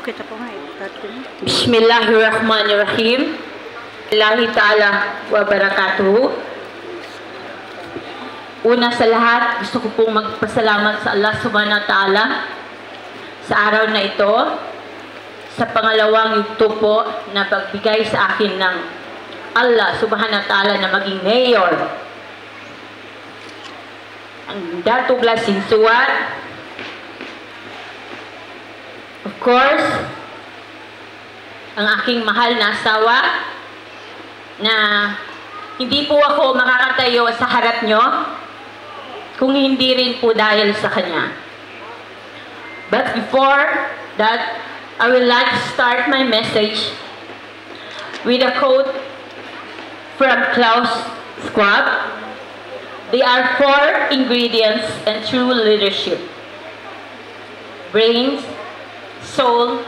Okay, tapo nga. Bismillahirrahmanirrahim. Allahi ta'ala wa barakatuhu. Una sa lahat, gusto ko pong magpasalamat sa Allah subhanahu wa ta'ala sa araw na ito, sa pangalawang yugto po na pagbigay sa akin ng Allah subhanahu wa ta'ala na maging mayor. Ang Dato Blasinsuat, of course, ang aking mahal na asawa na hindi po ako makakatayo sa harap nyo kung hindi rin po dahil sa kanya. But before that, I would like to start my message with a quote from Klaus Schwab. There are 4 ingredients in true leadership: brains, soul,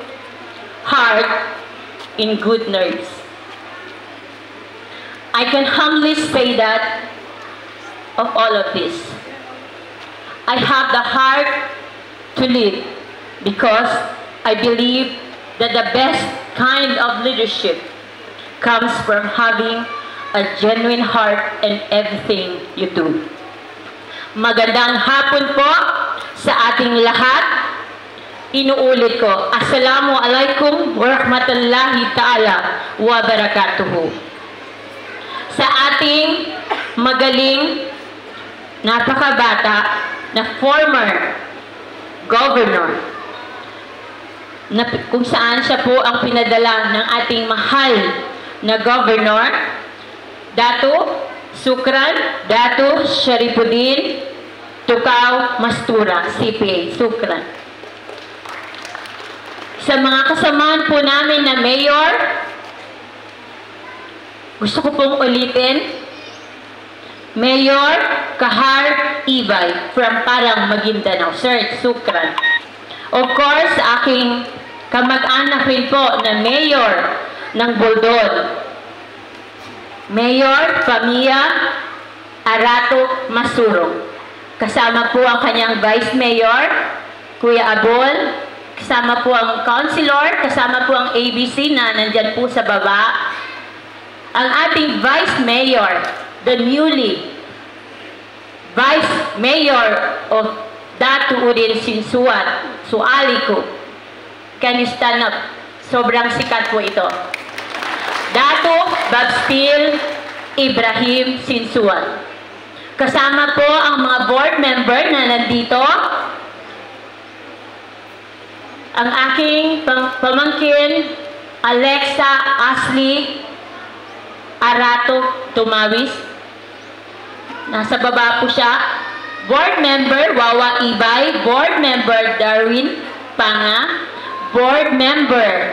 heart, and good nerves. I can humbly say that of all of this, I have the heart to lead because I believe that the best kind of leadership comes from having a genuine heart in everything you do. Magandang hapon po sa ating lahat. Inuulit ko, Assalamualaikum warahmatullahi ta'ala wa barakatuhu. Sa ating magaling, napakabata na former governor, na kung saan siya po ang pinadala ng ating mahal na governor, Dato Sukran, Dato Sharifuddin Tukaw Mastura, CPA, Sukran. Sa mga kasamahan po namin na mayor, gusto ko pong ulitin, Mayor Kahar Ibay from Parang Maguindanao. Sir, Sukran. Of course, aking kamag-anak rin po na mayor ng Boldon, Mayor Pamia Arato Masurong. Kasama po ang kanyang Vice Mayor, Kuya Abol. Kasama po ang councilor, kasama po ang ABC na nandyan po sa baba. Ang ating Vice Mayor, the newly Vice Mayor of Dato Udin Sinsuat, Sualiko. Can you stand up? Sobrang sikat po ito. Dato Babstil Ibrahim Sinsuat. Kasama po ang mga board member na nandito. Ang aking pamangkin, Alexa Ashley Arato Tumawis. Nasa baba po siya. Board member Wawa Ibay, board member Darwin Panga, board member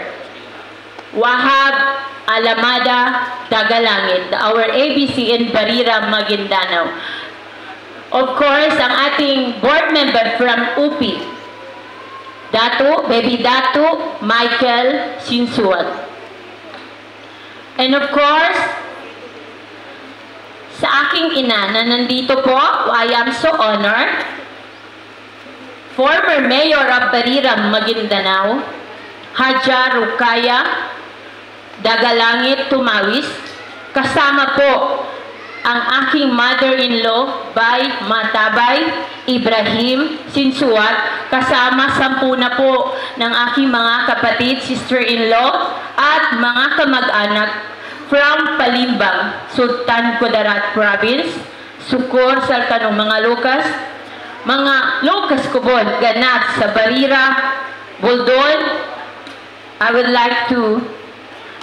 Wahab Alamada Dagalangit, our ABC in Barira, Maguindanao. Of course, ang ating board member from UP, Baby Dato Michael Sinsuat. And of course, sa aking ina na nandito po, I am so honored, former Mayor of Barira, Maguindanao, Haja Rukaya Dagalangit Tumawis. Kasama po ang aking mother-in-law by Matabay Ibrahim Sinsuat. Kasama 10 na po ng aking mga kapatid, sister-in-law at mga kamag-anak from Palimbang, Sultan Kudarat Province, Sukor, Saltanong, mga Lucas Kubon, ganap sa Barira, Boldon. I would like to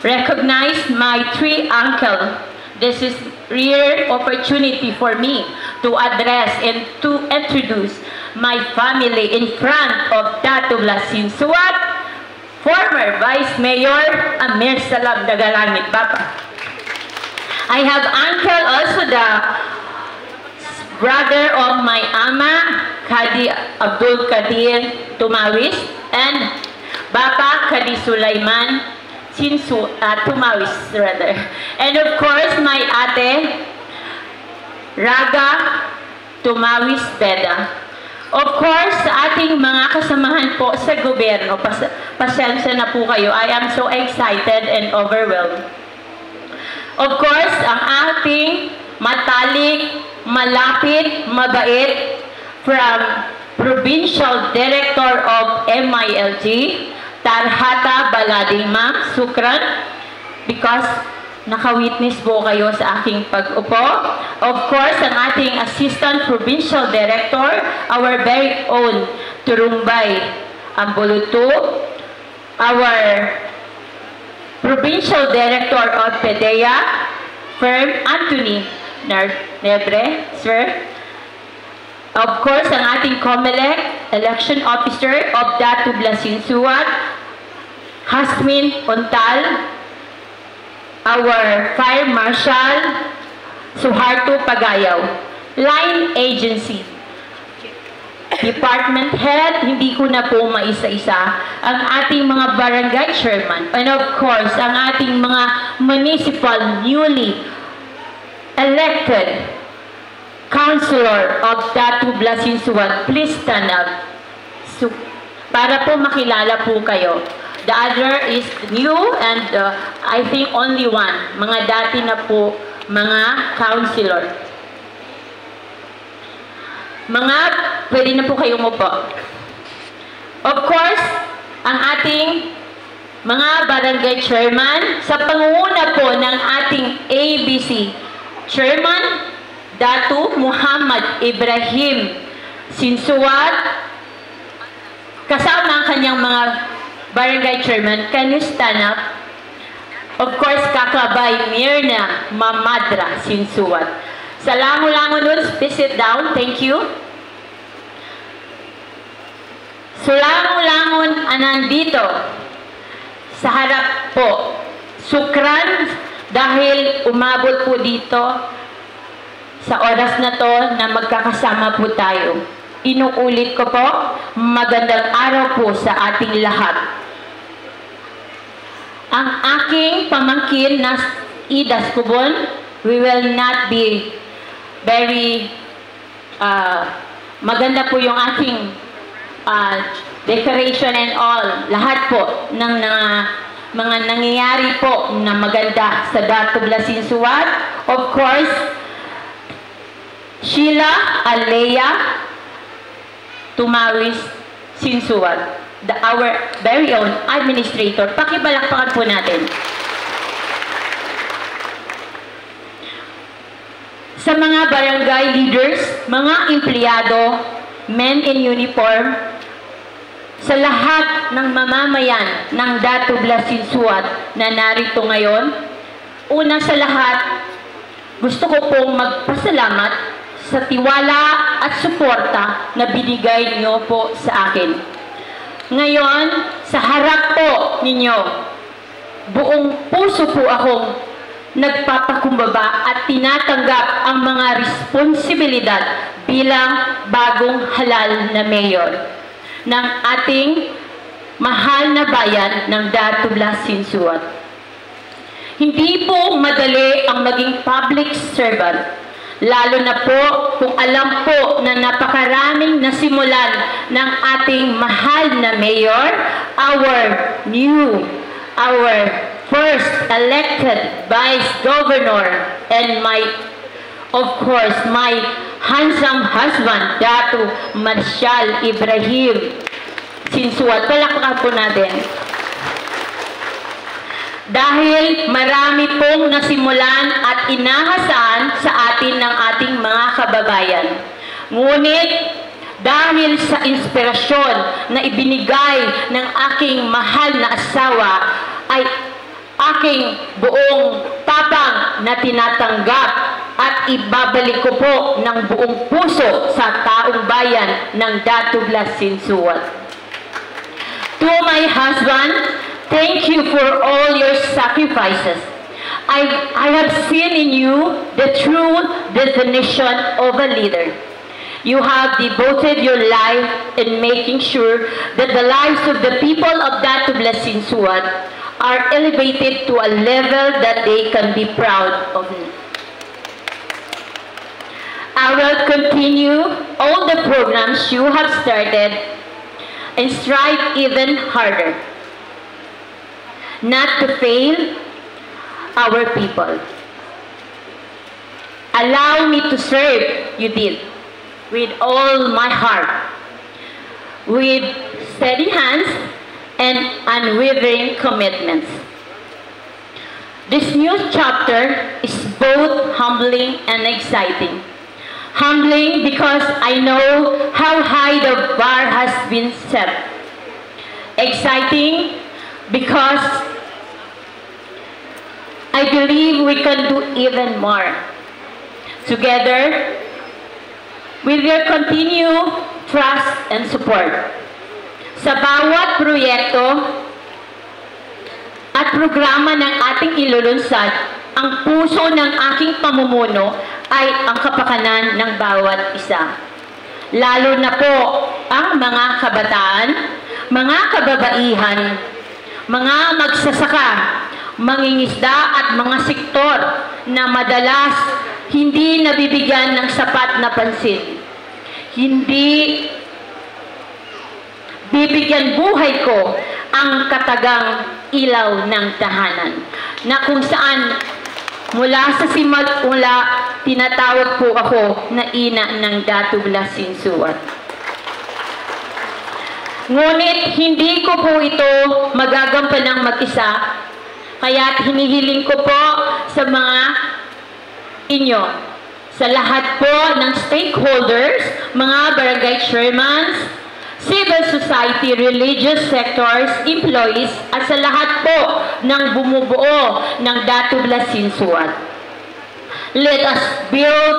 recognize my 3 uncles. This is rare opportunity for me to address and to introduce my family in front of Dato Blasinsuat, former Vice Mayor Amir Salam Dagalangit Papa. I have uncle also the brother of my ama, Kadi Abdul Kadir Tumawis, and Bapa Kadi Sulaiman Tumawis rather. And of course, my ate, Raga Tumawis Beda. Of course, sa ating mga kasamahan po sa gobyerno, pasensya na po kayo, I am so excited and overwhelmed. Of course, ang ating matalik, malapit, mabait, from Provincial Director of MILG, Tarhata Balading Ma'am, Sukran, because naka-witness po kayo sa aking pag-upo. Of course, ang ating Assistant Provincial Director, our very own Turumbay Ambulutu, our Provincial Director of PDEA, Firm Anthony Nebre, sir. Of course, ang ating COMELEC Election Officer of Datu Blasinsuat, Hasmin Ontal, our Fire Marshal, Suharto Pagayaw, Line Agency, Department Head, hindi ko na po maisa-isa, ang ating mga barangay chairman, and of course, ang ating mga municipal newly elected councilor of Datu Blasinsuat, please stand up. So, para po makilala po kayo. The other is new and I think only one. Mga dati na po, mga councilor. Pwede na po kayong upo. Of course, ang ating mga barangay chairman, sa pangunguna po ng ating ABC Chairman, Datu Muhammad Ibrahim Sinsuat, kasama ang kanyang mga barangay chairman, can you stand up? Of course, Kakabay Mirna Mamadra Sinsuat. Sa lango-lango nun, please sit down. Thank you. So, lango-langon nandito sa harap po. Sukran, dahil umabot po dito sa oras na to na magkakasama po tayo. Inuulit ko po, magandang araw po sa ating lahat. Ang aking pamangkin na Idas Kubon, we will not be very maganda po yung aking decoration and all. Lahat po ng mga nangyayari po na maganda sa Datu Blasinsuat. Of course, Sheila Alea Tumawis Sinsuat, our very own administrator. Pakibalakpakan po natin. Sa mga barangay leaders, mga empleyado, men in uniform, sa lahat ng mamamayan ng Datu Blasinsuat na narito ngayon, una sa lahat, gusto ko pong magpasalamat sa tiwala at suporta na binigay niyo po sa akin. Ngayon, sa harap po ninyo, buong puso po akong nagpapakumbaba at tinatanggap ang mga responsibilidad bilang bagong halal na mayor ng ating mahal na bayan ng Datu Blasinsuat. Hindi po madali ang maging public servant, lalo na po kung alam po na napakaraming nasimulan ng ating mahal na mayor, our first elected vice governor, and of course, my handsome husband, Datu Marshal Ibrahim Sinsuat. Palakpakan po natin. Dahil marami pong nasimulan at inahasan sa atin ng ating mga kababayan. Ngunit, dahil sa inspirasyon na ibinigay ng aking mahal na asawa, ay aking buong tapang na tinatanggap at ibabalik ko po ng buong puso sa taong bayan ng Datu Blasinsuat. To my husband, thank you for all your sacrifices. I have seen in you the true definition of a leader. You have devoted your life in making sure that the lives of the people of Datu Blasinsuat are elevated to a level that they can be proud of. I will continue all the programs you have started and strive even harder not to fail our people. Allow me to serve you with all my heart, with steady hands and unwavering commitments. This new chapter is both humbling and exciting. Humbling because I know how high the bar has been set. Exciting because I believe we can do even more. Together, with your continued trust and support. Sa bawat proyekto at programa ng ating ilulunsad, ang puso ng aking pamumuno ay ang kapakanan ng bawat isa. Lalo na po ang mga kabataan, mga kababaihan, mga magsasaka, mangingisda at mga sektor na madalas hindi nabibigyan ng sapat na pansin. Hindi bibigyan buhay ko ang katagang ilaw ng tahanan na kung saan mula sa simula tinatawag po ako na ina ng Datu Blasinsuat. Ngunit hindi ko po ito magagampanang mag-isa, kaya't hinihiling ko po sa mga inyo, sa lahat po ng stakeholders, mga barangay chairmans, civil society, religious sectors, employees, at sa lahat po ng bumubuo ng Datu Blasinsuat. Let us build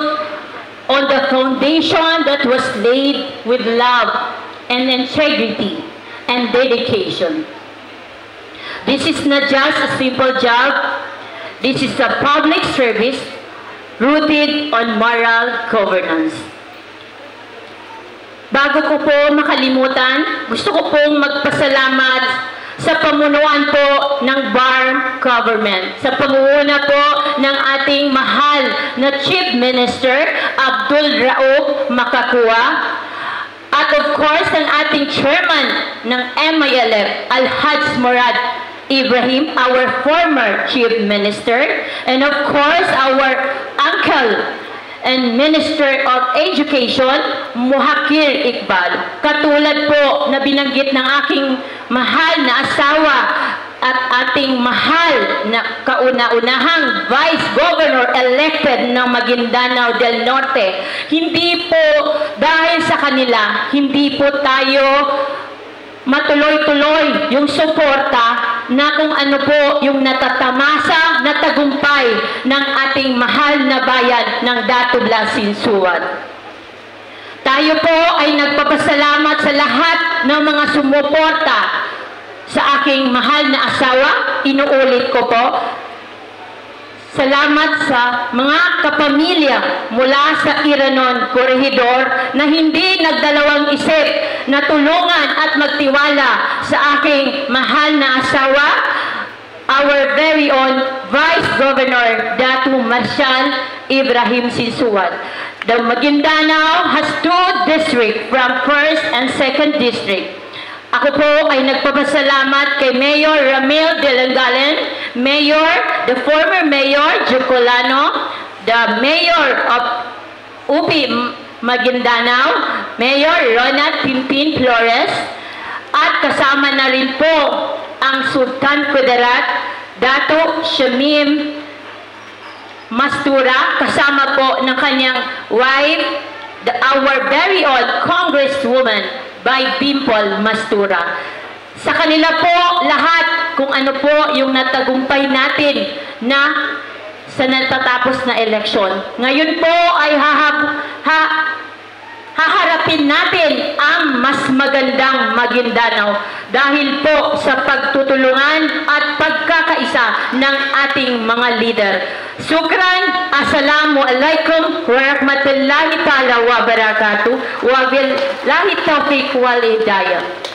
on the foundation that was laid with love and integrity and dedication. This is not just a simple job. This is a public service rooted on moral governance. Bago ko po makalimutan, gusto ko pong magpasalamat sa pamunuan po ng BARM government, sa pangunguna po ng ating mahal na Chief Minister Abdul Rauf Makakua, at of course ang ating chairman ng MILF, Alhaj Murad Ibrahim, our former Chief Minister, and of course our uncle and Minister of Education, Muhakir Iqbal. Katulad po na binanggit ng aking mahal na asawa at ating mahal na kauna-unahang Vice Governor elected ng Maguindanao del Norte. Hindi po dahil sa kanila, hindi po tayo matuloy-tuloy yung suporta na kung ano po yung natatamasa na tagumpay ng ating mahal na bayan ng Datu Blasinsuat. Tayo po ay nagpapasalamat sa lahat ng mga sumuporta sa aking mahal na asawa. Inuulit ko po, salamat sa mga kapamilya mula sa Iranon Corregidor na hindi nagdalawang isip na tulungan at magtiwala sa aking mahal na asawa, our very own Vice Governor Datu Marcial Ibrahim Sinsuat. The Maguindanao has 2 districts from 1st and 2nd District. Ako po ay nagpapasalamat kay Mayor Ramil Delangalen, the former Mayor Jucolano, the Mayor of UP Maguindanao, Mayor Ronald Pimpin Flores, at kasama na rin po ang Sultan Kudarat, Dato Shamim Mastura, kasama po ng kanyang wife, our very own Congresswoman by Bimple Mastura. Sa kanila po lahat kung ano po yung natagumpay natin na sa natatapos na eleksyon. Ngayon po ay haharapin natin ang mas magandang Maguindanao dahil po sa pagtutulungan at pagkakaisa ng ating mga leader. Shukran, assalamu alaikum wa rahmatullahi ta'ala wa barakatuh wa billahi taufiq wal hidayah.